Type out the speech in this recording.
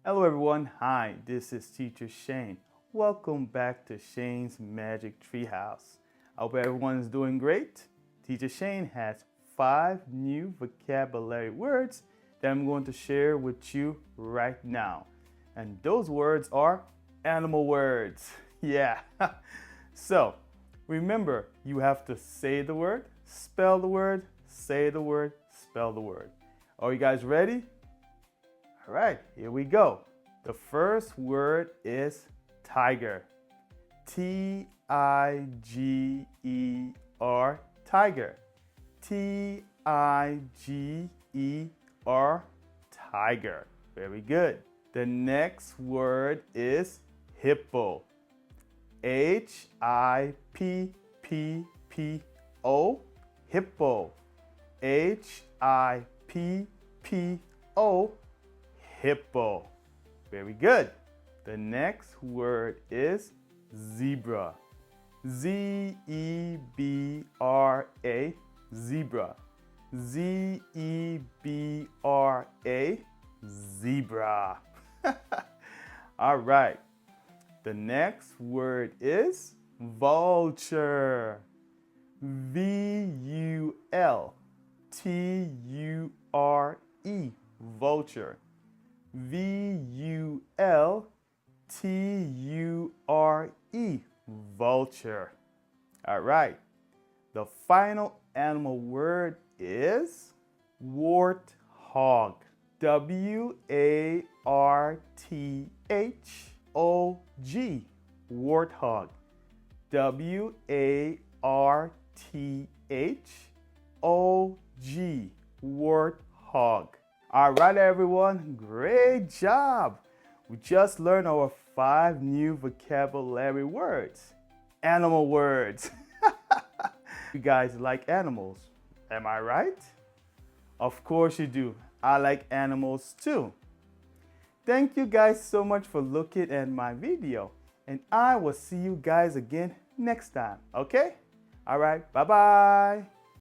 Hello everyone, hi, this is Teacher Shane. Welcome back to Shane's Magic Treehouse. I hope everyone is doing great. Teacher Shane has 5 new vocabulary words that I'm going to share with you right now. And those words are animal words. Yeah. So, remember, you have to say the word, spell the word, say the word, spell the word. Are you guys ready? All right, here we go. The first word is tiger. T-I-G-E-R, tiger. T-I-G-E-R, tiger. Very good. The next word is hippo. H-I-P-P-P-O, hippo. H-I-P-P-O, hippo. Very good. The next word is zebra. Z-E-B-R-A, zebra. Z-E-B-R-A, zebra. All right. The next word is vulture. V-U-L-T-U-R-E, vulture. V-U-L-T-U-R-E, vulture. All right. The final animal word is warthog. W-A-R-T-H-O-G, warthog. W-A-R-T-H-O-G, warthog. All right, everyone, great job. We just learned our 5 new vocabulary words, animal words. You guys like animals, am I right? Of course you do. I like animals too. Thank you guys so much for looking at my video, and I will see you guys again next time, okay? All right, bye-bye.